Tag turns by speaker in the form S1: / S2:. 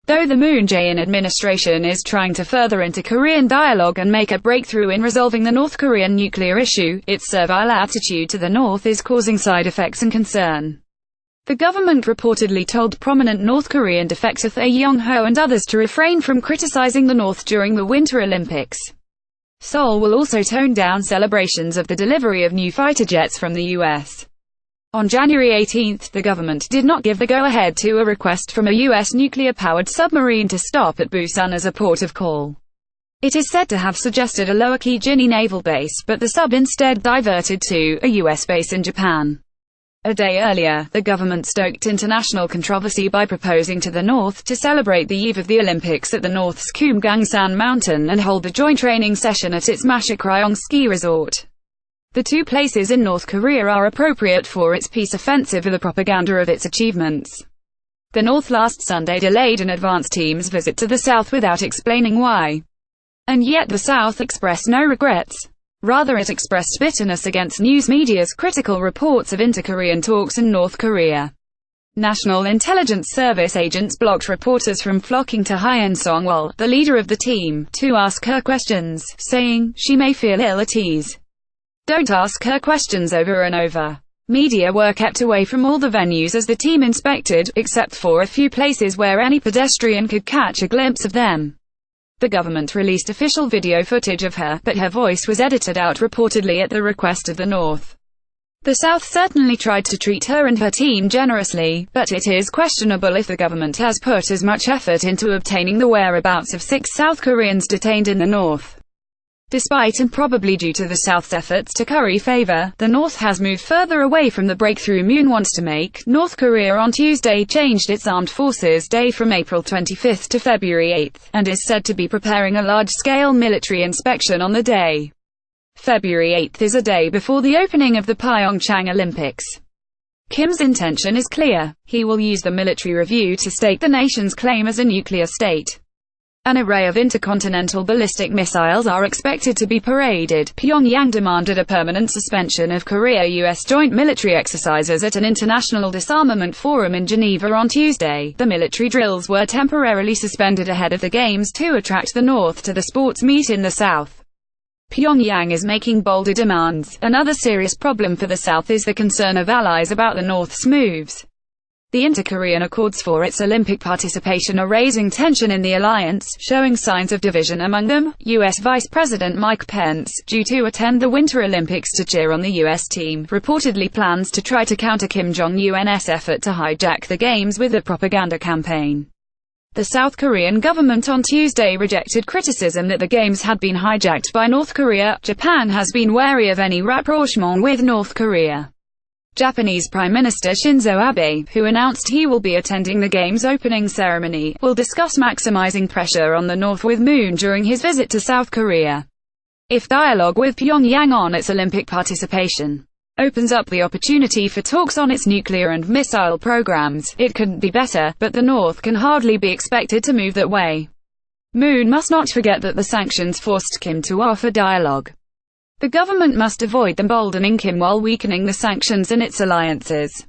S1: Though the Moon Jae-in administration is trying to further inter-Korean dialogue and make a breakthrough in resolving the North Korean nuclear issue, its servile attitude to the North is causing side effects and concern. The government reportedly told prominent North Korean defector Thae Yong-ho and others to refrain from criticizing the North during the Winter Olympics. Seoul will also tone down celebrations of the delivery of new fighter jets from the US. On January 18, the government did not give the go-ahead to a request from a U.S. nuclear-powered submarine to stop at Busan as a port of call. It is said to have suggested a lower-key Jinhae naval base, but the sub instead diverted to a U.S. base in Japan. A day earlier, the government stoked international controversy by proposing to the North to celebrate the eve of the Olympics at the North's Kumgangsan mountain and hold a joint training session at its Masikryong ski resort. The two places in North Korea are appropriate for its peace offensive or the propaganda of its achievements. The North last Sunday delayed an advance team's visit to the South without explaining why. And yet the South expressed no regrets. Rather, it expressed bitterness against news media's critical reports of inter-Korean talks in North Korea. National Intelligence Service agents blocked reporters from flocking to Hyon Song-wol, the leader of the team, to ask her questions, saying, "She may feel ill at ease. Don't ask her questions over and over." Media were kept away from all the venues as the team inspected, except for a few places where any pedestrian could catch a glimpse of them. The government released official video footage of her, but her voice was edited out reportedly at the request of the North. The South certainly tried to treat her and her team generously, but it is questionable if the government has put as much effort into obtaining the whereabouts of 6 South Koreans detained in the North. Despite and probably due to the South's efforts to curry favor, the North has moved further away from the breakthrough Moon wants to make. North Korea on Tuesday changed its Armed Forces Day from April 25 to February 8, and is said to be preparing a large-scale military inspection on the day. February 8 is a day before the opening of the Pyeongchang Olympics. Kim's intention is clear. He will use the military review to stake the nation's claim as a nuclear state. An array of intercontinental ballistic missiles are expected to be paraded. Pyongyang demanded a permanent suspension of Korea-US joint military exercises at an international disarmament forum in Geneva on Tuesday. The military drills were temporarily suspended ahead of the Games to attract the North to the sports meet in the South. Pyongyang is making bolder demands. Another serious problem for the South is the concern of allies about the North's moves. The inter-Korean accords for its Olympic participation are raising tension in the alliance, showing signs of division among them. U.S. Vice President Mike Pence, due to attend the Winter Olympics to cheer on the U.S. team, reportedly plans to try to counter Kim Jong-un's effort to hijack the Games with a propaganda campaign. The South Korean government on Tuesday rejected criticism that the Games had been hijacked by North Korea. Japan has been wary of any rapprochement with North Korea. Japanese Prime Minister Shinzo Abe, who announced he will be attending the Games opening ceremony, will discuss maximizing pressure on the North with Moon during his visit to South Korea. If dialogue with Pyongyang on its Olympic participation opens up the opportunity for talks on its nuclear and missile programs, it couldn't be better, but the North can hardly be expected to move that way. Moon must not forget that the sanctions forced Kim to offer dialogue. The government must avoid emboldening Kim while weakening the sanctions and its alliances.